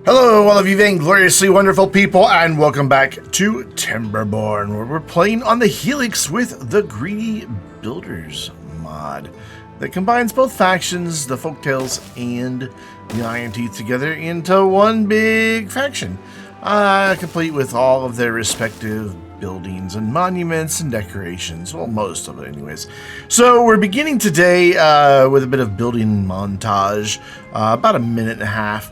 Hello, all of you vaingloriously wonderful people, and welcome back to Timberborn, where we're playing on the Helix with the Greedy Builders mod that combines both factions, the Folktales and the Iron Teeth, together into one big faction, complete with all of their respective buildings and monuments and decorations. Well, most of it anyways. So we're beginning today with a bit of building montage, about a minute and a half.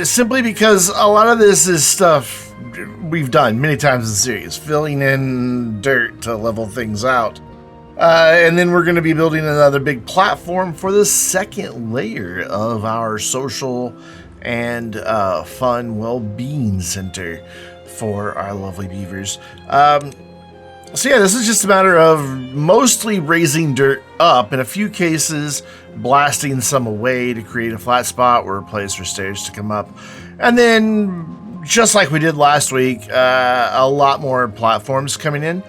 Simply because a lot of this is stuff we've done many times in the series, filling in dirt to level things out. And then we're going to be building another big platform for the second layer of our social and fun well-being center for our lovely beavers. So yeah, this is just a matter of mostly raising dirt up, in a few cases blasting some away to create a flat spot or a place for stairs to come up. And then, just like we did last week, a lot more platforms coming in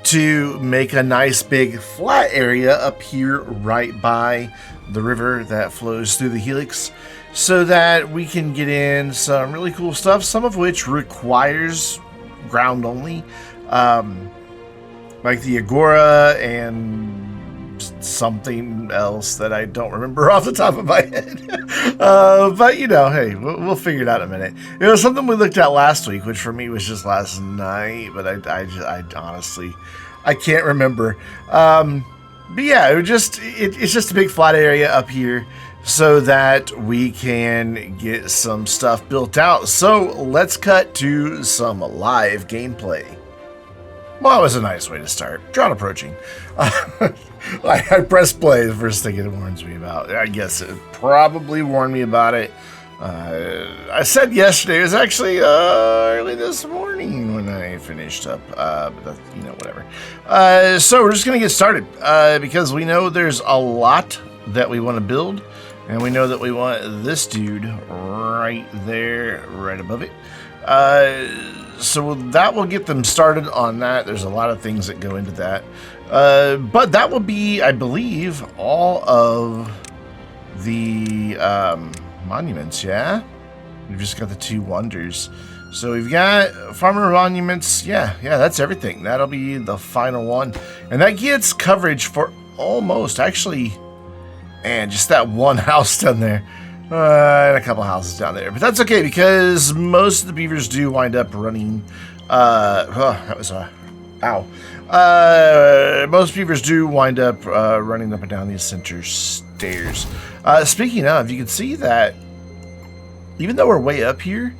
to make a nice big flat area up here right by the river that flows through the Helix, so that we can get in some really cool stuff, some of which requires ground only. Like the Agora and something else that I don't remember off the top of my head. But, you know, hey, we'll figure it out in a minute. It was something we looked at last week, which for me was just last night, but I honestly, I can't remember. But yeah, it's just a big flat area up here so that we can get some stuff built out. So let's cut to some live gameplay. Well, that was a nice way to start. Drought approaching. I pressed play, the first thing it warns me about. I guess it probably warned me about it. I said yesterday. It was actually early this morning when I finished up. But that's, you know, whatever. So we're just going to get started. Because we know there's a lot that we want to build. And we know that we want this dude right there, right above it. So that will get them started on that. There's a lot of things that go into that. But that will be, I believe, all of the monuments, yeah? We've just got the two wonders. So we've got farmer monuments. Yeah, that's everything. That'll be the final one. And that gets coverage for almost, actually, and just that one house down there. And a couple houses down there, but that's okay because most of the beavers do wind up running. Most beavers do wind up running up and down these center stairs. Speaking of, you can see that even though we're way up here,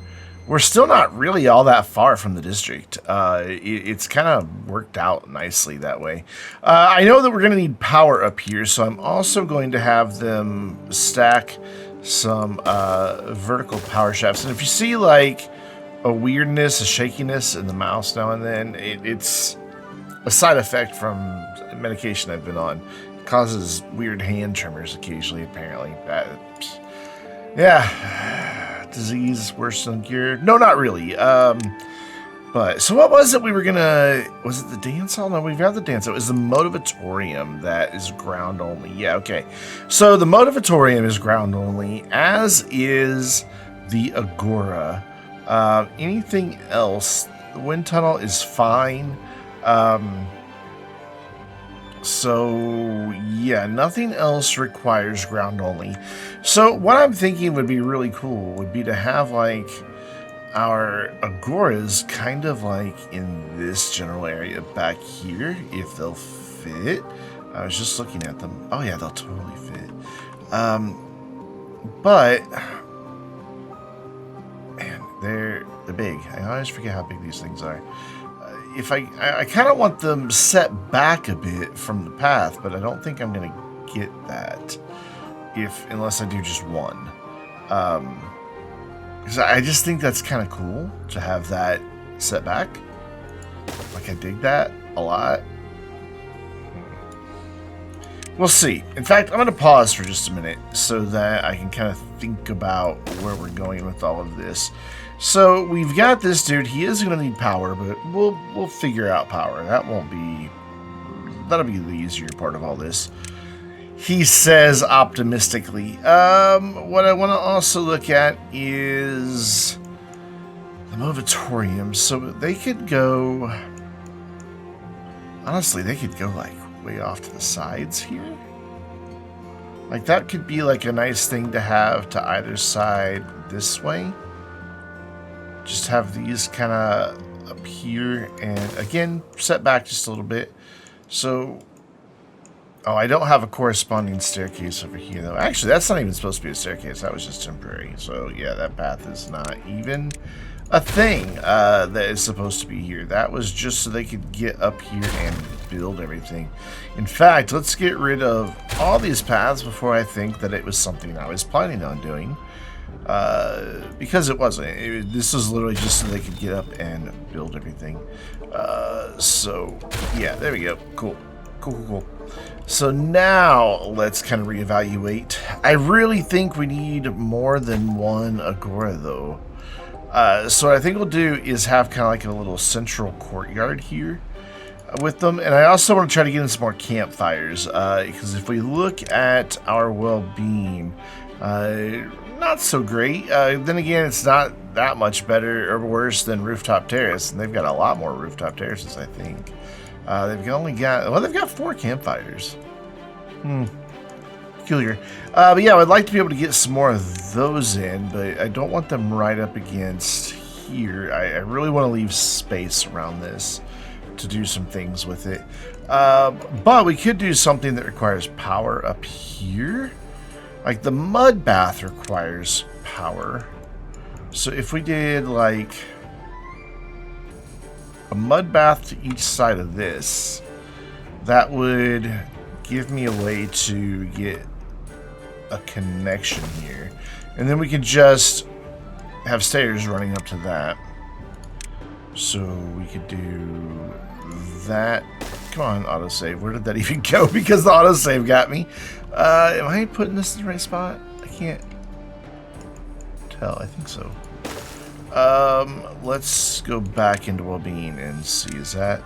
we're still not really all that far from the district. It's kind of worked out nicely that way. I know that we're going to need power up here, so I'm also going to have them stack some vertical power shafts. And if you see like a weirdness, a shakiness in the mouse now and then, it's a side effect from medication I've been on. It causes weird hand tremors occasionally, apparently. Yeah, disease worse than cure. No, not really. But so what was it we were gonna, was it the dance hall? No, we've got the dance hall. It was the motivatorium that is ground only. Yeah, okay. So the motivatorium is ground only, as is the Agora. Anything else, the wind tunnel is fine. So yeah, nothing else requires ground only. So what I'm thinking would be really cool would be to have like our Agoras kind of like in this general area back here, if they'll fit. I was just looking at them. Oh yeah, they'll totally fit. But man, they're big. I always forget how big these things are. If I kind of want them set back a bit from the path, but I don't think I'm gonna get that unless I do just one. Because I just think that's kind of cool to have that set back. Like, I dig that a lot. We'll see. In fact, I'm going to pause for just a minute so that I can kind of think about where we're going with all of this. So, we've got this dude. He is going to need power, but we'll figure out power. That'll be the easier part of all this. he says optimistically. What I want to also look at is the motivatoriums. So they could go... Honestly, they could go, like, way off to the sides here. Like, that could be, like, a nice thing to have to either side this way. Just have these kind of up here. And, again, set back just a little bit. So... Oh, I don't have a corresponding staircase over here, though. Actually, that's not even supposed to be a staircase. That was just temporary. So, yeah, that path is not even a thing that is supposed to be here. That was just so they could get up here and build everything. In fact, let's get rid of all these paths before I think that it was something I was planning on doing. Because it wasn't. This was literally just so they could get up and build everything. So, yeah, there we go. Cool. Cool. So now let's kind of reevaluate. I really think we need more than one agora, though. So what I think we'll do is have kind of like a little central courtyard here with them. And I also want to try to get in some more campfires. Because if we look at our well-being, not so great. Then again, it's not that much better or worse than Rooftop Terrace. And they've got a lot more Rooftop Terraces, I think. They've got 4 campfires. Peculiar. But yeah, I'd like to be able to get some more of those in, but I don't want them right up against here. I really want to leave space around this to do some things with it. But we could do something that requires power up here. Like the mud bath requires power. So if we did like a mud bath to each side of this, that would give me a way to get a connection here. And then we can just have stairs running up to that. So we could do that. Come on, autosave. Where did that even go? Because the autosave got me. Am I putting this in the right spot? I can't tell. I think so. Let's go back into well-being and see. Is that...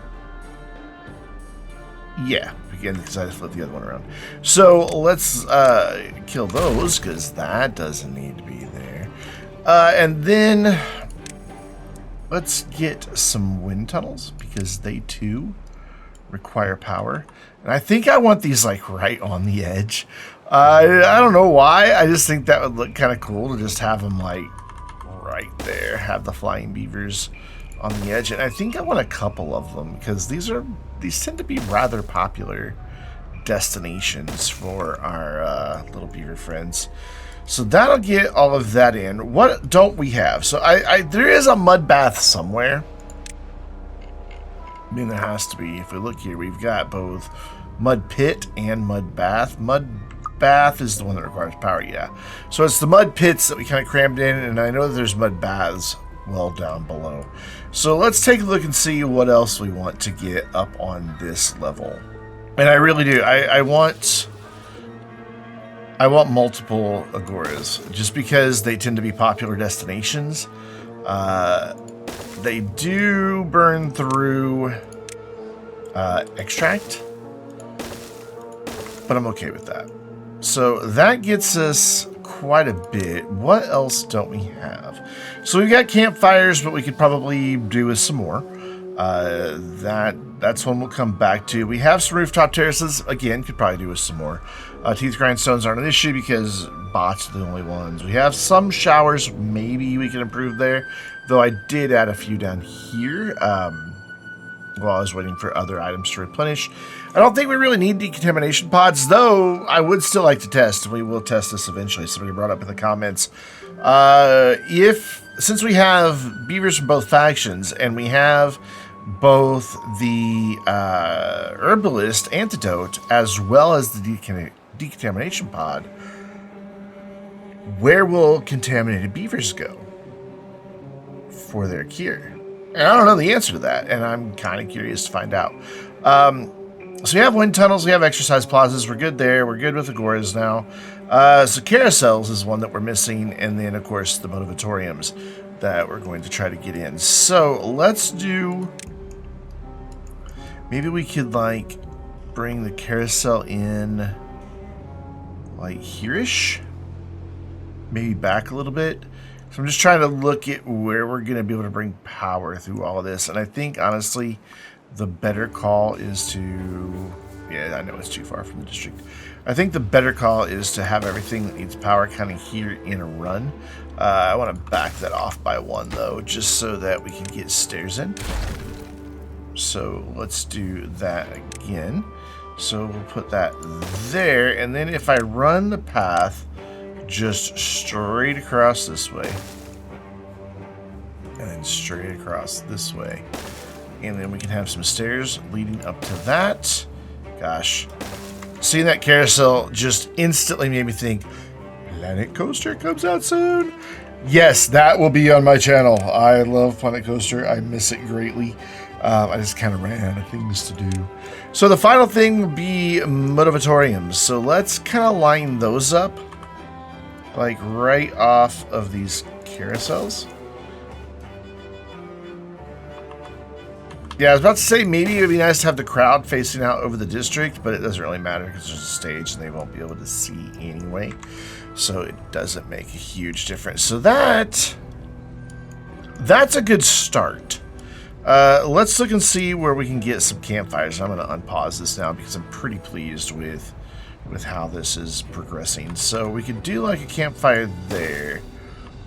Yeah, again, because I flipped the other one around. So let's kill those, because that doesn't need to be there. And then let's get some wind tunnels, because they too require power. And I think I want these like right on the edge. I don't know why. I just think that would look kind of cool to just have them like right there. Have the flying beavers on the edge. And I think I want a couple of them, because these tend to be rather popular destinations for our little beaver friends. So that'll get all of that in. What don't we have? So there is a mud bath somewhere. I mean, there has to be. If we look here, we've got both mud pit and mud bath. Mud bath is the one that requires power, yeah. So it's the mud pits that we kind of crammed in, and I know that there's mud baths well down below. So let's take a look and see what else we want to get up on this level. And I really do. I want multiple agoras, just because they tend to be popular destinations. They do burn through extract, but I'm okay with that. So that gets us quite a bit. What else don't we have? So we've got campfires, but we could probably do with some more. That's one we'll come back to. We have some rooftop terraces. Again, could probably do with some more. Teeth grindstones aren't an issue because bots are the only ones. We have some showers. Maybe we can improve there. Though I did add a few down here while I was waiting for other items to replenish. I don't think we really need decontamination pods, though I would still like to test. We will test this eventually. Somebody brought up in the comments. Since we have beavers from both factions, and we have both the herbalist antidote as well as the decontamination pod, where will contaminated beavers go for their cure? And I don't know the answer to that, and I'm kind of curious to find out. So we have wind tunnels, we have exercise plazas, we're good there, we're good with agoras now. So carousels is one that we're missing, and then of course the motivatoriums that we're going to try to get in. So let's do, maybe we could like bring the carousel in like here-ish. Maybe back a little bit. So I'm just trying to look at where we're going to be able to bring power through all of this. And I think, honestly, the better call is to... Yeah, I know it's too far from the district. I think the better call is to have everything that needs power kind of here in a run. I want to back that off by 1, though, just so that we can get stairs in. So let's do that again. So we'll put that there. And then if I run the path just straight across this way, and then straight across this way, and then we can have some stairs leading up to that. Gosh, seeing that carousel just instantly made me think Planet Coaster comes out soon. Yes, that will be on my channel. I love Planet Coaster. I miss it greatly. I just kind of ran out of things to do. So the final thing would be motivatoriums. So let's kind of line those up like right off of these carousels. Yeah, I was about to say maybe it would be nice to have the crowd facing out over the district, but it doesn't really matter because there's a stage and they won't be able to see anyway. So it doesn't make a huge difference. So that's a good start. Let's look and see where we can get some campfires. I'm going to unpause this now because I'm pretty pleased with how this is progressing. So we could do like a campfire there,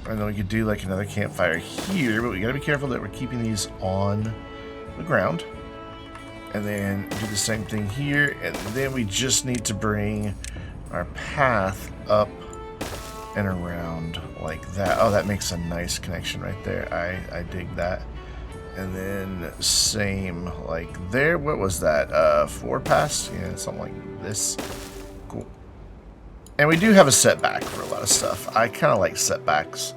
and then we could do like another campfire here, but we got to be careful that we're keeping these on the ground. And then do the same thing here, and then we just need to bring our path up and around like that. Oh, that makes a nice connection right there. I dig that. And then same like there. What was that? 4 past? Yeah, something like this. Cool. And we do have a setback for a lot of stuff. I kind of like setbacks.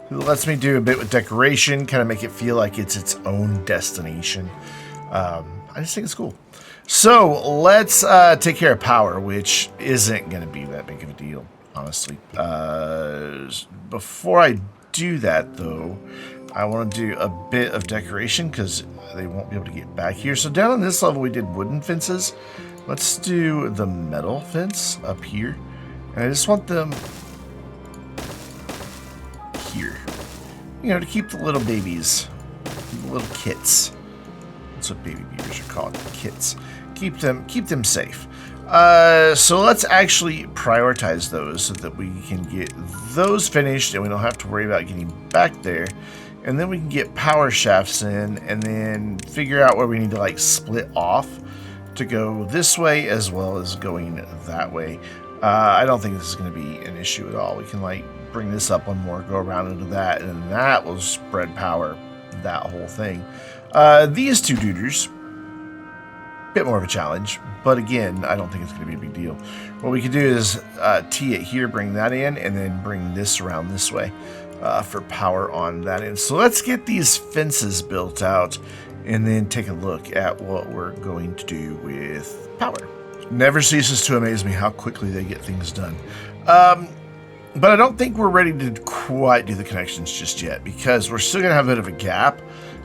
It lets me do a bit with decoration, kind of make it feel like it's its own destination. I just think it's cool. So let's take care of power, which isn't going to be that big of a deal, honestly. Before I do that, though, I want to do a bit of decoration because they won't be able to get back here. So down on this level, we did wooden fences. Let's do the metal fence up here. And I just want them here, you know, to keep the little babies, the little kits. That's what baby beavers are called, kits. Keep them safe. So let's actually prioritize those so that we can get those finished and we don't have to worry about getting back there. And then we can get power shafts in and then figure out where we need to like split off to go this way as well as going that way. I don't think this is going to be an issue at all. We can like bring this up one more, go around into that, and then that will spread power, that whole thing. These two duders, bit more of a challenge, but again, I don't think it's going to be a big deal. What we could do is tee it here, bring that in, and then bring this around this way for power on that end. So let's get these fences built out and then take a look at what we're going to do with power. Never ceases to amaze me how quickly they get things done. But I don't think we're ready to quite do the connections just yet because we're still going to have a bit of a gap.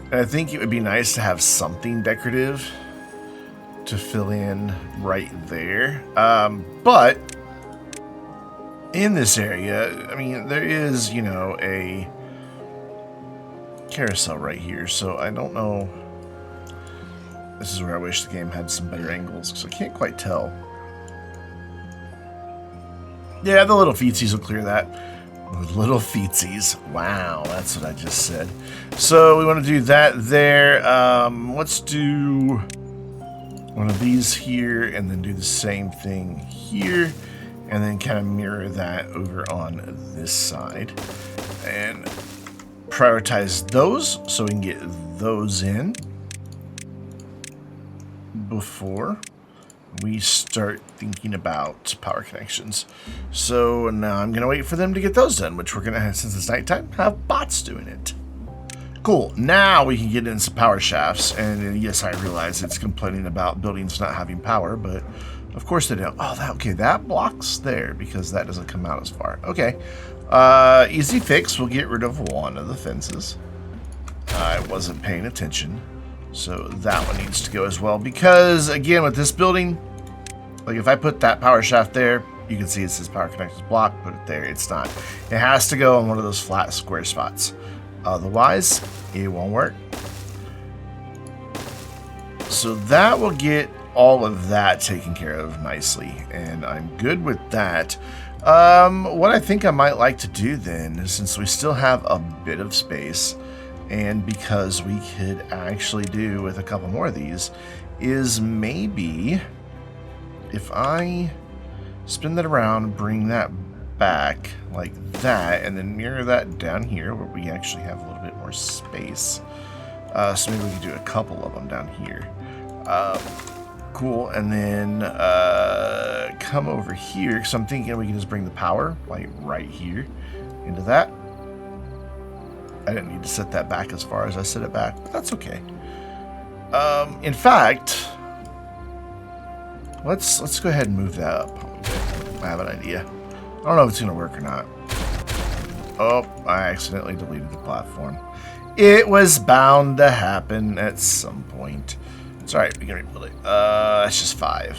And I think it would be nice to have something decorative to fill in right there. But in this area, I mean, there is, you know, a carousel right here. So I don't know. This is where I wish the game had some better angles because I can't quite tell. Yeah, the little feetsies will clear that. The little feetsies. Wow, that's what I just said. So we want to do that there. Let's do one of these here and then do the same thing here. And then kind of mirror that over on this side. And prioritize those so we can get those in before we start thinking about power connections. So now I'm going to wait for them to get those done, which we're going to have, since it's nighttime, have bots doing it. Cool. Now we can get in some power shafts. And yes, I realize it's complaining about buildings not having power, but of course they don't. Oh, okay, that blocks there because that doesn't come out as far. Okay. Easy fix. We'll get rid of one of the fences. I wasn't paying attention. So that one needs to go as well because, again, with this building, like if I put that power shaft there, You can see it says power connections blocked, put it there. It's not. It has to go on one of those flat square spots. Otherwise, it won't work. So that will get all of that taken care of nicely, and I'm good with that. What I think I might like to do then, since we still have a bit of space, and because we could actually do with a couple more of these, is maybe if I spin that around, bring that back like that, and then mirror that down here where we actually have a little bit more space. So maybe we could do a couple of them down here. Cool, and then come over here, because I'm thinking we can just bring the power, like right here, into that. I didn't need to set that back as far as I set it back, but that's okay. In fact, let's go ahead and move that up. I have an idea. I don't know if it's going to work or not. Oh, I accidentally deleted the platform. It was bound to happen at some point. It's alright, we can rebuild it. That's just 5.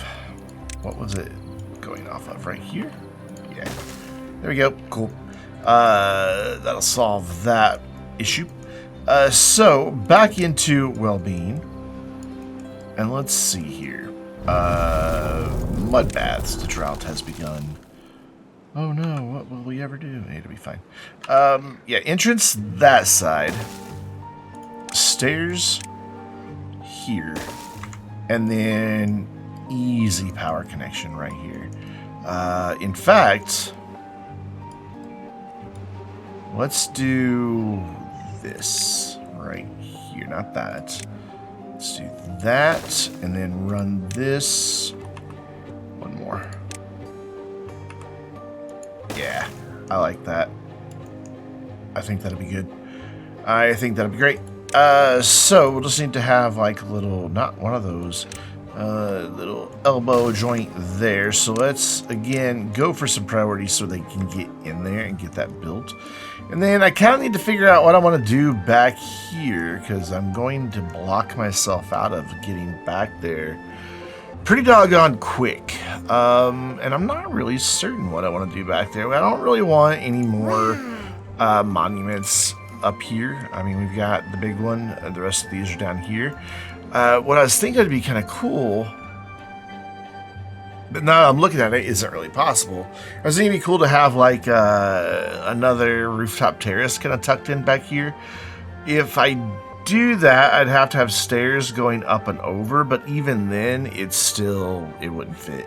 What was it going off of? Right here? Yeah. There we go. Cool. That'll solve that issue. So, back into well-being. And let's see here. Mud baths. The drought has begun. Oh no, what will we ever do? It'll be fine. Yeah, entrance that side. Stairs here. And then easy power connection right here. In fact, let's do this right here. Not that. Let's do that, and then run this. One more. Yeah, I like that. I think that'll be good. I think that'll be great. So we'll just need to have like a little, not one of those, little elbow joint there. So let's again go for some priorities so they can get in there and get that built. And then I kind of need to figure out what I want to do back here, because I'm going to block myself out of getting back there pretty doggone quick. And I'm not really certain what I want to do back there. I don't really want any more monuments up here. I mean, we've got the big one, the rest of these are down here. What I was thinking would be kind of cool, but now I'm looking at it, isn't really possible. I was thinking it'd be cool to have like another rooftop terrace kind of tucked in back here. If I do that, I'd have to have stairs going up and over, but even then, it wouldn't fit,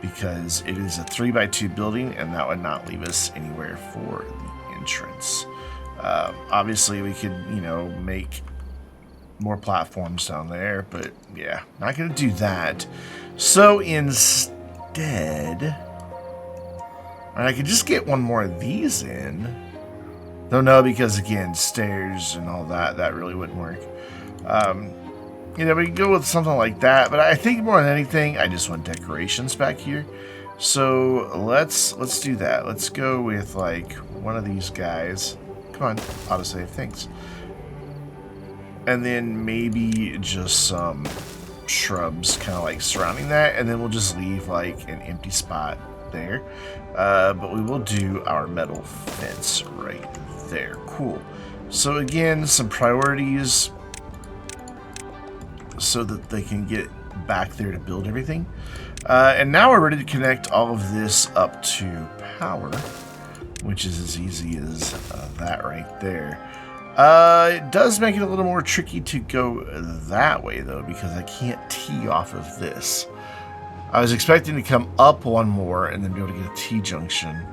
because it is a 3x2 building, and that would not leave us anywhere for the entrance. Obviously, we could, you know, make more platforms down there, but yeah, not going to do that. So instead, I could just get one more of these in. Though no, because again, stairs and all that really wouldn't work. You know, we could go with something like that, but I think more than anything, I just want decorations back here. So let's do that. Let's go with like one of these guys. Come on, autosave, thanks. And then maybe just some shrubs kind of like surrounding that, and then we'll just leave like an empty spot there. But we will do our metal fence right there. Cool. So again, some priorities so that they can get back there to build everything. And now we're ready to connect all of this up to power, which is as easy as that right there. It does make it a little more tricky to go that way, though, because I can't tee off of this. I was expecting to come up one more and then be able to get a T-junction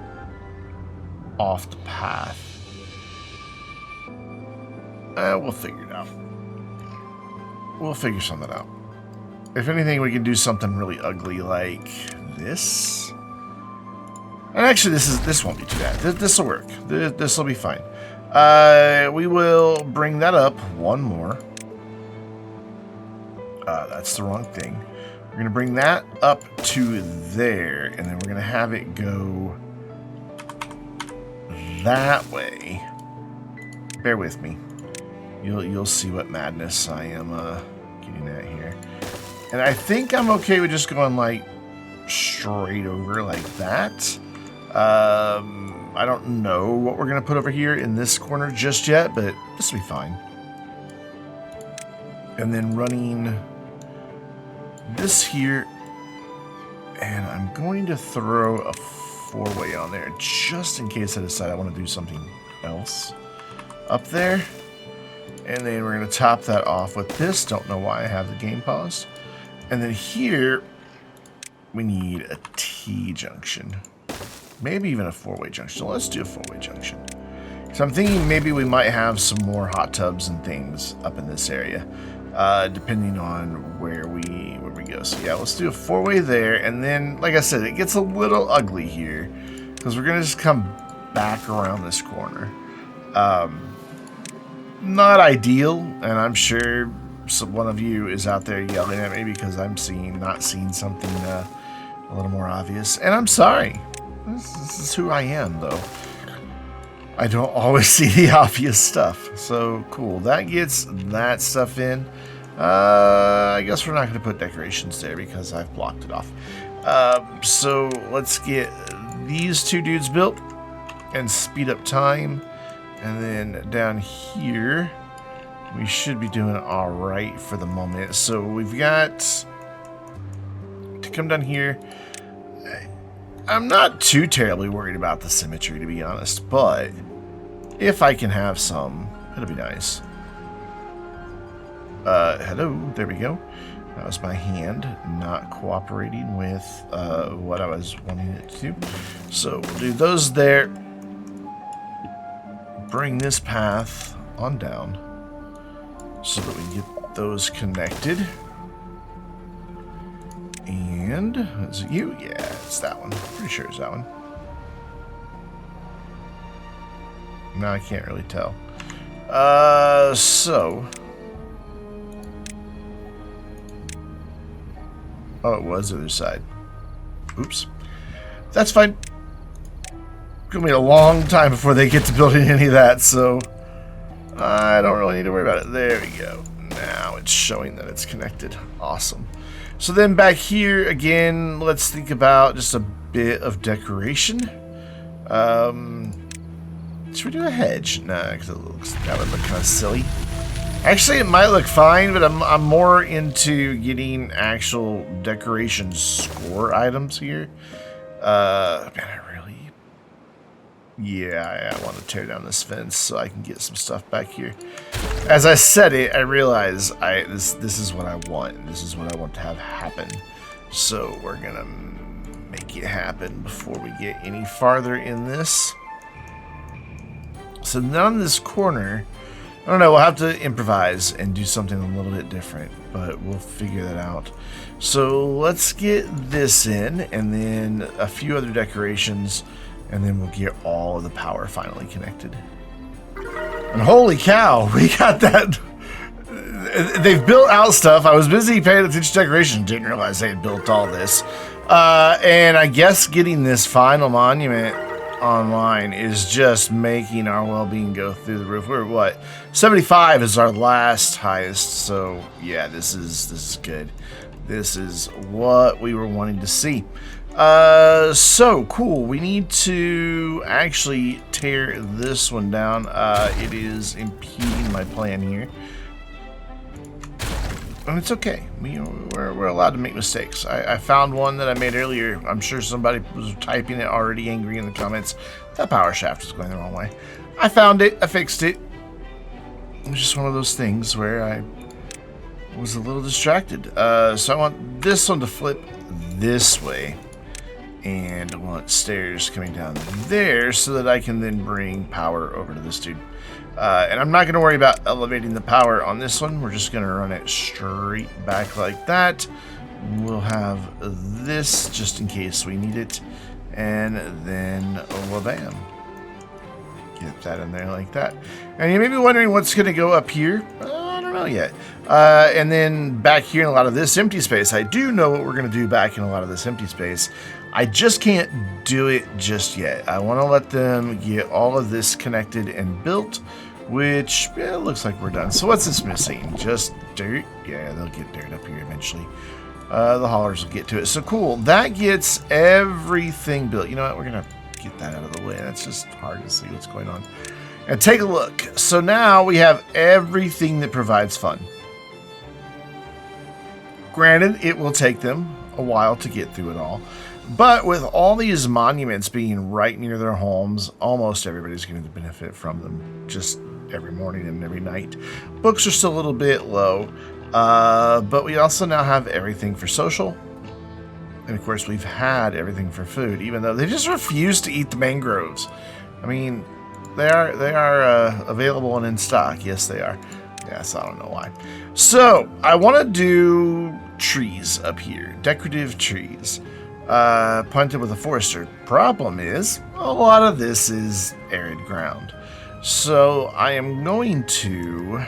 off the path. We'll figure it out. We'll figure something out. If anything, we can do something really ugly like this. And actually, this won't be too bad. This will work. This will be fine. We will bring that up one more. That's the wrong thing. We're going to bring that up to there, and then we're going to have it go that way. Bear with me. You'll see what madness I am getting at here. And I think I'm okay with just going like straight over like that. I don't know what we're going to put over here in this corner just yet, but this will be fine. And then running this here, and I'm going to throw a 4-way on there just in case I decide I want to do something else up there. And then we're going to top that off with this. Don't know why I have the game paused. And then here we need a T-junction. Maybe even a 4-way junction. So let's do a 4-way junction. So I'm thinking maybe we might have some more hot tubs and things up in this area, depending on where we go. So yeah, let's do a 4-way there. And then, like I said, it gets a little ugly here because we're going to just come back around this corner. Not ideal, and I'm sure one of you is out there yelling at me because I'm not seeing something a little more obvious. And I'm sorry. This is who I am, though. I don't always see the obvious stuff. So, cool. That gets that stuff in. I guess we're not going to put decorations there because I've blocked it off. So, let's get these 2 dudes built and speed up time. And then down here, we should be doing all right for the moment. So, we've got to come down here. I'm not too terribly worried about the symmetry, to be honest, but if I can have some, it'll be nice. Hello, there we go. That was my hand not cooperating with what I was wanting it to do. So we'll do those there. Bring this path on down so that we get those connected. And is it you? Yeah, it's that one. Pretty sure it's that one. No, I can't really tell. So. Oh, it was the other side. Oops. That's fine. It's gonna be a long time before they get to building any of that, so I don't really need to worry about it. There we go. Now it's showing that it's connected. Awesome. So then back here again, let's think about just a bit of decoration. Should we do a hedge? Nah, because that would look kind of silly. Actually, it might look fine, but I'm more into getting actual decoration score items here. Man, I want to tear down this fence so I can get some stuff back here. As I said it, I realize this is what I want. This is what I want to have happen. So we're gonna make it happen before we get any farther in this. So now in this corner, I don't know, we'll have to improvise and do something a little bit different, but we'll figure that out. So let's get this in, and then a few other decorations, and then we'll get all of the power finally connected. And holy cow, we got that. They've built out stuff. I was busy paying attention to decoration, didn't realize they had built all this. And I guess getting this final monument online is just making our well-being go through the roof. We're what? 75 is our last highest. So yeah, this is good. This is what we were wanting to see. So cool. We need to actually tear this one down. It is impeding my plan here. And it's okay. We're allowed to make mistakes. I found one that I made earlier. I'm sure somebody was typing it already angry in the comments. That power shaft is going the wrong way. I found it. I fixed it. It was just one of those things where I was a little distracted. So I want this one to flip this way. And I want stairs coming down there so that I can then bring power over to this dude. And I'm not going to worry about elevating the power on this one. We're just going to run it straight back like that. We'll have this just in case we need it. And then, oh, bam. Get that in there like that. And you may be wondering what's going to go up here. I don't know yet. And then back here in a lot of this empty space. I do know what we're going to do back in a lot of this empty space. I just can't do it just yet. I want to let them get all of this connected and built, which looks like we're done. So what's this missing? Just dirt? Yeah, they'll get dirt up here eventually. The haulers will get to it. So cool. That gets everything built. You know what? We're going to get that out of the way. That's just hard to see what's going on. And take a look. So now we have everything that provides fun. Granted, it will take them a while to get through it all. But with all these monuments being right near their homes, almost everybody's going to benefit from them just every morning and every night. Books are still a little bit low, but we also now have everything for social. And of course, we've had everything for food, even though they just refuse to eat the mangroves. I mean, they are available and in stock. Yes, they are. Yes, I don't know why. So I want to do trees up here, decorative trees. Planted with a forester. Problem is, a lot of this is arid ground. So I am going to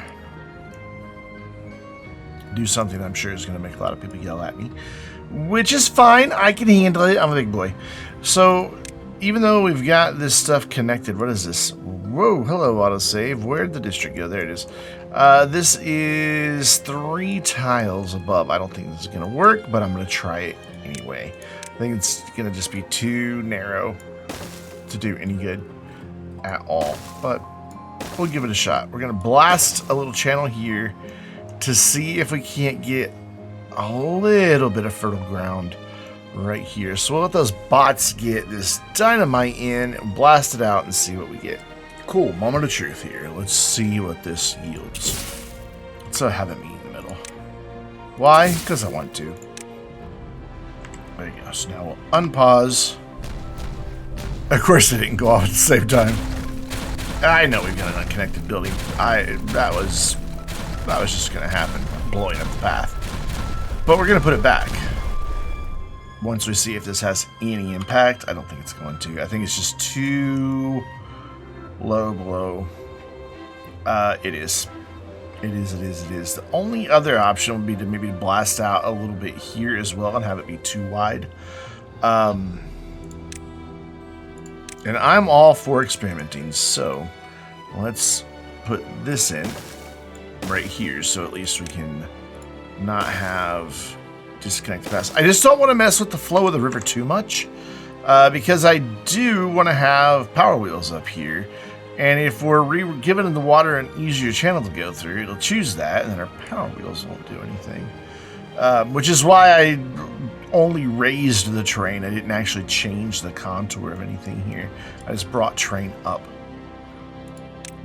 do something I'm sure is going to make a lot of people yell at me, which is fine. I can handle it. I'm a big boy. So even though we've got this stuff connected, what is this? Whoa, hello, autosave. Where'd the district go? There it is. This is 3 tiles above. I don't think this is going to work, but I'm going to try it anyway. I think it's going to just be too narrow to do any good at all. But we'll give it a shot. We're going to blast a little channel here to see if we can't get a little bit of fertile ground right here. So we'll let those bots get this dynamite in and blast it out and see what we get. Cool, moment of truth here. Let's see what this yields. Let's have it meet in the middle. Why? Because I want to. There you go. So now we'll unpause. Of course it didn't go off at the same time. I know we've got an unconnected building. That was just gonna happen. Blowing up the path. But we're gonna put it back. Once we see if this has any impact. I don't think it's going to. I think it's just too low below. It is. It is. The only other option would be to maybe blast out a little bit here as well and have it be too wide. And I'm all for experimenting, so let's put this in right here so at least we can not have disconnected paths. I just don't want to mess with the flow of the river too much because I do want to have power wheels up here. And if we're giving the water an easier channel to go through, it'll choose that, and then our power wheels won't do anything. Which is why I only raised the terrain. I didn't actually change the contour of anything here. I just brought terrain up.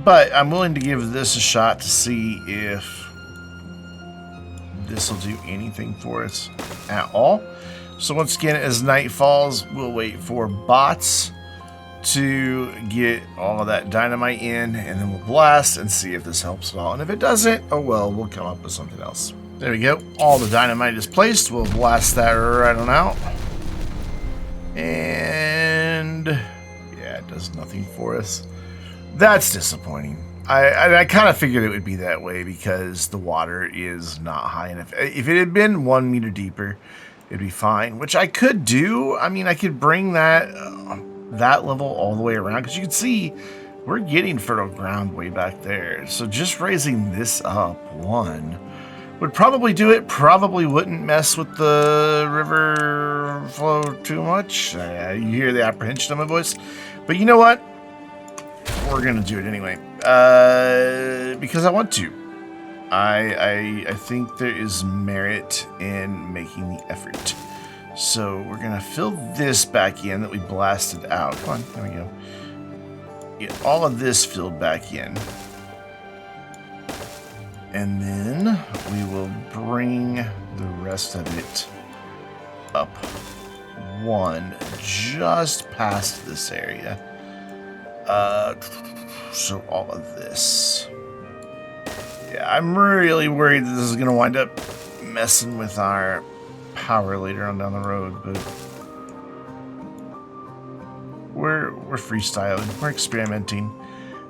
But I'm willing to give this a shot to see if this will do anything for us at all. So once again, as night falls, we'll wait for bots to get all of that dynamite in, and then we'll blast and see if this helps at all. And if it doesn't, oh well, we'll come up with something else. There we go. All the dynamite is placed. We'll blast that right on out. And yeah, it does nothing for us. That's disappointing. I kind of figured it would be that way because the water is not high enough. If it had been 1 meter deeper, it'd be fine, which I could do. I mean, I could bring that level all the way around, because you can see we're getting fertile ground way back there. So just raising this up 1 would probably do it. Probably wouldn't mess with the river flow too much. You hear the apprehension in my voice, but you know what? We're gonna do it anyway because I want to. I think there is merit in making the effort. So we're going to fill this back in that we blasted out. Come on, there we go. Get all of this filled back in. And then we will bring the rest of it up 1 just past this area. So all of this. Yeah, I'm really worried that this is going to wind up messing with our power later on down the road, but we're freestyling, we're experimenting,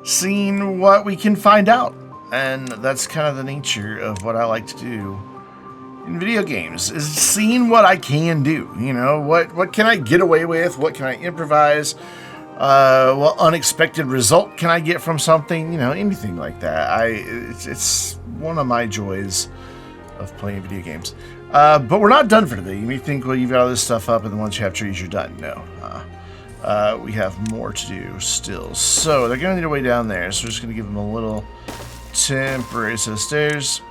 seeing what we can find out, and that's kind of the nature of what I like to do in video games, is seeing what I can do. You know, what can I get away with, what can I improvise, what unexpected result can I get from something, you know, anything like that. It's one of my joys of playing video games. But we're not done for today. You may think, well, you've got all this stuff up, and then once you have trees, you're done. No. We have more to do still. So they're going to need a way down there. So we're just going to give them a little temporary set of stairs.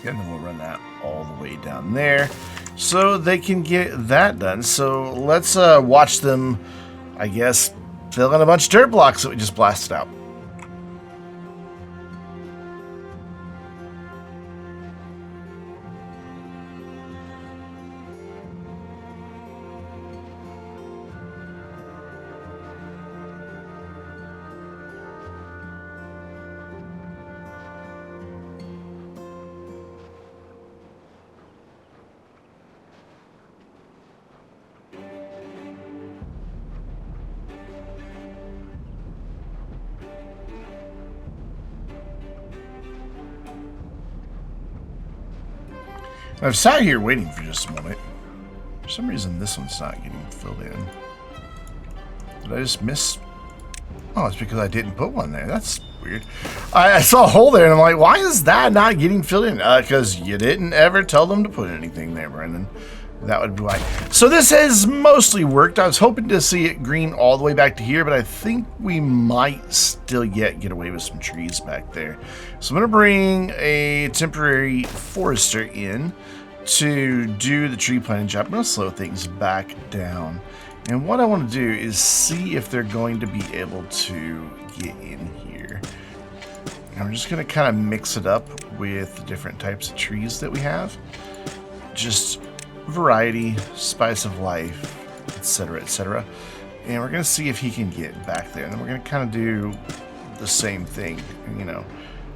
And then we'll run that all the way down there so they can get that done. So let's watch them, I guess, fill in a bunch of dirt blocks that we just blasted out. I've sat here waiting for just a moment. For some reason, this one's not getting filled in. Did I just miss? Oh, it's because I didn't put one there. That's weird. I saw a hole there, and I'm like, why is that not getting filled in? Because you didn't ever tell them to put anything there, Brandon. That would be why. So this has mostly worked. I was hoping to see it green all the way back to here, but I think we might still yet get away with some trees back there. So I'm going to bring a temporary forester in to do the tree planting job. I'm going to slow things back down. And what I want to do is see if they're going to be able to get in here. And I'm just going to kind of mix it up with the different types of trees that we have. Just variety, spice of life, etc., etc. And we're going to see if he can get back there. And then we're going to kind of do the same thing, you know,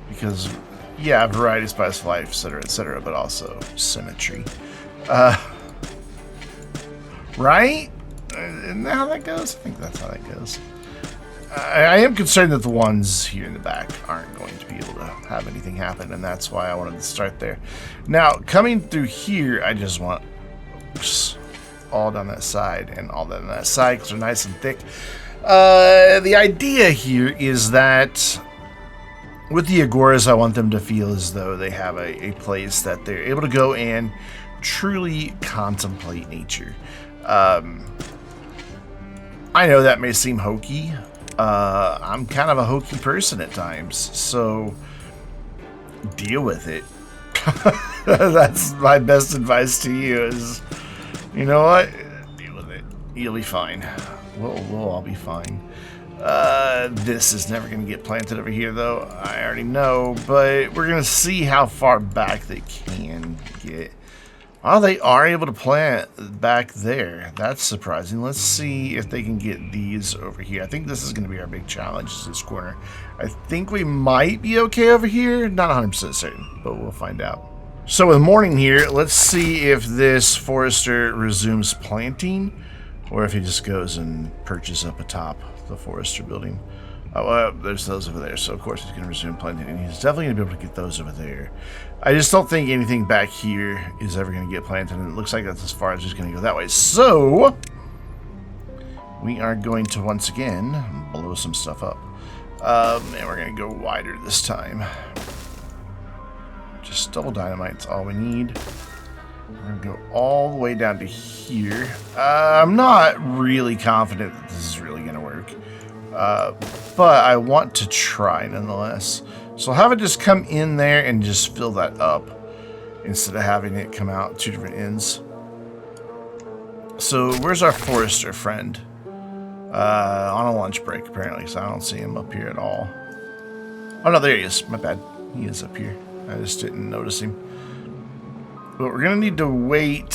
because, yeah, variety, spice of life, etc., etc., but also symmetry. Right? Isn't that how that goes? I think that's how that goes. I am concerned that the ones here in the back aren't going to be able to have anything happen, and that's why I wanted to start there. Now, coming through here, I just want all down that side and all down that side because they're nice and thick. The idea here is that with the Agoras, I want them to feel as though they have a place that they're able to go and truly contemplate nature. I know that may seem hokey. I'm kind of a hokey person at times, so deal with it. That's my best advice to you is, you know what? Deal with it. You'll be fine. We'll all be fine. This is never going to get planted over here, though. I already know, but we're going to see how far back they can get. Oh, they are able to plant back there. That's surprising. Let's see if they can get these over here. I think this is going to be our big challenge, is this corner. I think we might be okay over here. Not 100% certain, but we'll find out. So with morning here, let's see if this forester resumes planting or if he just goes and perches up atop the forester building. Oh, well, there's those over there, so of course he's going to resume planting, and he's definitely going to be able to get those over there. I just don't think anything back here is ever going to get planted, and it looks like that's as far as he's going to go that way. So we are going to once again blow some stuff up, and we're going to go wider this time. Just double dynamite's all we need. We're going to go all the way down to here. I'm not really confident that this is really going to work. But I want to try nonetheless. So I'll have it just come in there and just fill that up instead of having it come out two different ends. So where's our forester friend? On a lunch break apparently, so I don't see him up here at all. Oh no, there he is. My bad. He is up here. I just didn't notice him. But we're gonna need to wait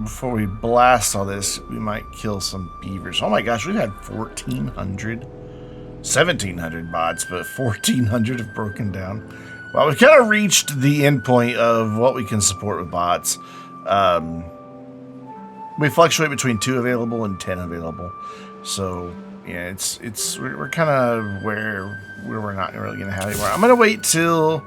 before we blast all this. We might kill some beavers. Oh my gosh, we've had 1,700 bots, but 1,400 have broken down. Well, we've kind of reached the end point of what we can support with bots. We fluctuate between 2 available and 10 available. So yeah, we're kind of where we're not really gonna have anymore. I'm gonna wait till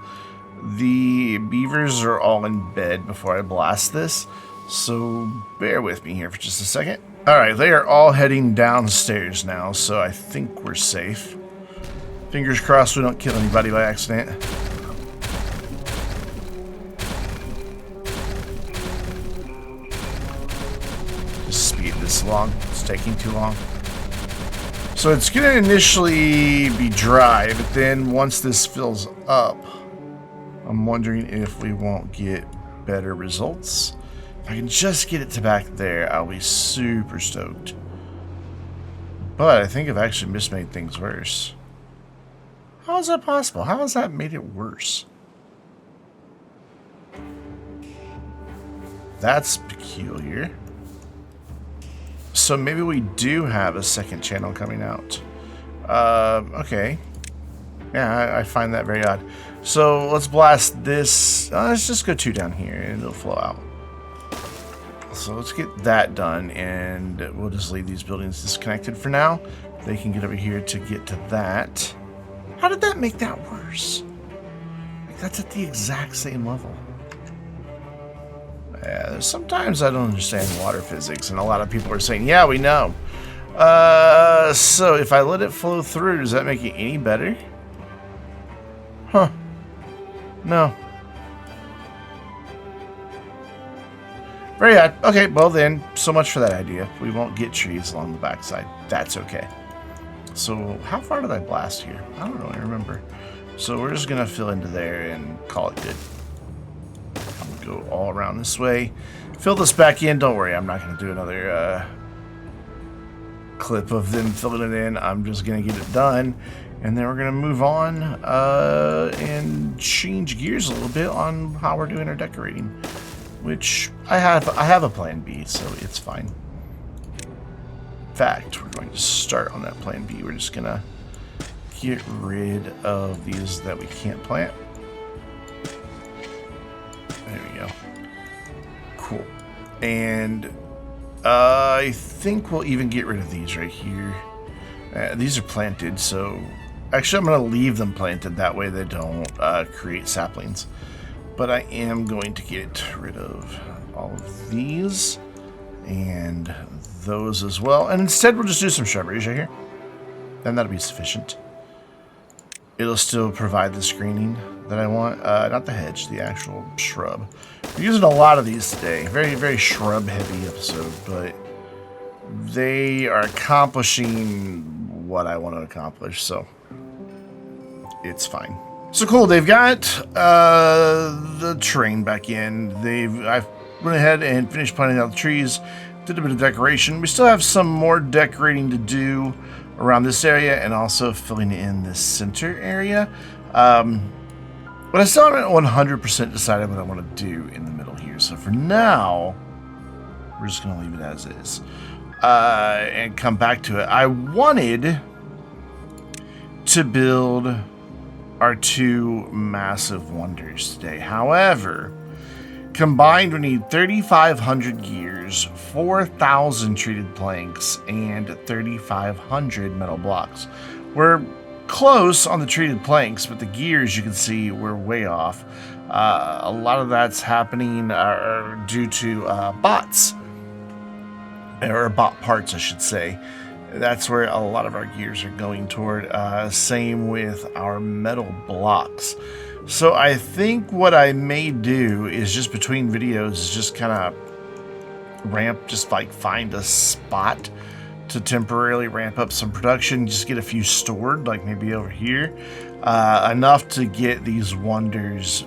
the beavers are all in bed before I blast this. So bear with me here for just a second. All right, they are all heading downstairs now, so I think we're safe. Fingers crossed we don't kill anybody by accident. this long. It's taking too long. So it's going to initially be dry, but then once this fills up, I'm wondering if we won't get better results. If I can just get it to back there, I'll be super stoked. But I think I've actually mismade things worse. How is that possible? How has that made it worse? That's peculiar. So maybe we do have a second channel coming out. Okay. Yeah, I find that very odd. So let's blast this. Let's just go 2 down here and it'll flow out. So let's get that done and we'll just leave these buildings disconnected for now. They can get over here to get to that. How did that make that worse? Like, that's at the exact same level. Sometimes I don't understand water physics, and a lot of people are saying, yeah, we know. So if I let it flow through, does that make it any better? Huh. No. Very odd. Okay, well then, so much for that idea. We won't get trees along the backside. That's okay. So how far did I blast here? I don't really remember. So we're just going to fill into there and call it good. Go all around this way. Fill this back in. Don't worry, I'm not going to do another clip of them filling it in. I'm just going to get it done. And then we're going to move on and change gears a little bit on how we're doing our decorating. Which I have a plan B, so it's fine. In fact, we're going to start on that plan B. We're just going to get rid of these that we can't plant. There we go. Cool. And I think we'll even get rid of these right here. These are planted, so actually I'm going to leave them planted. That way they don't create saplings. But I am going to get rid of all of these and those as well. And instead we'll just do some shrubberies right here. Then that'll be sufficient. It'll still provide the screening that I want. Not the hedge, the actual shrub. We're using a lot of these today. Very, very shrub heavy episode, but they are accomplishing what I want to accomplish, so it's fine. So cool, they've got the terrain back in. I went ahead and finished planting out the trees, did a bit of decoration. We still have some more decorating to do around this area and also filling in this center area. But I still haven't 100% decided what I want to do in the middle here. So for now, we're just going to leave it as is and come back to it. I wanted to build our 2 massive wonders today. However, combined we need 3,500 gears, 4,000 treated planks, and 3,500 metal blocks. We're close on the treated planks, but the gears, you can see, we're way off. A lot of that's happening due to bots, or bot parts, I should say. That's where a lot of our gears are going toward. Same with our metal blocks. So I think what I may do is just between videos is just kind of just like find a spot to temporarily ramp up some production, just get a few stored, like maybe over here, enough to get these wonders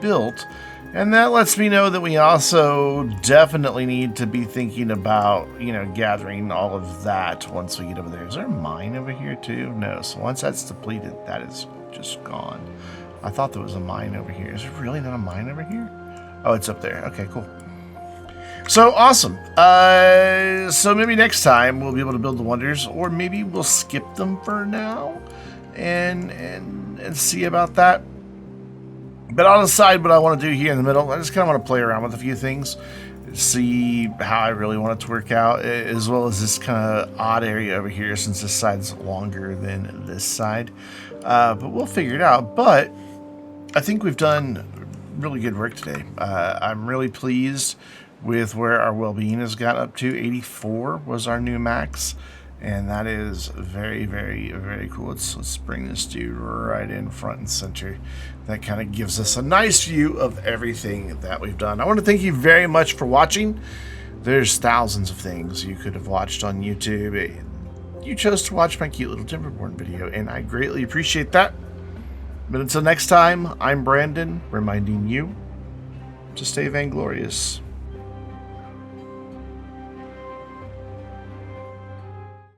built. And that lets me know that we also definitely need to be thinking about, you know, gathering all of that once we get over there. Is there a mine over here too? No. So once that's depleted, that is just gone. I thought there was a mine over here. Is there really not a mine over here? Oh, it's up there. Okay, cool. So awesome. So maybe next time we'll be able to build the wonders, or maybe we'll skip them for now and see about that. But I'll decide what I want to do here in the middle. I just kind of want to play around with a few things, see how I really want it to work out, as well as this kind of odd area over here, since this side's longer than this side. But we'll figure it out. But I think we've done really good work today. I'm really pleased with where our well-being has got up to. 84 was our new max, and that is very, very, very cool. Let's bring this dude right in front and center. That kind of gives us a nice view of everything that we've done. I want to thank you very much for watching. There's thousands of things you could have watched on YouTube. You chose to watch my cute little Timberborn video, and I greatly appreciate that. But until next time, I'm Brandon, reminding you to stay vainglorious.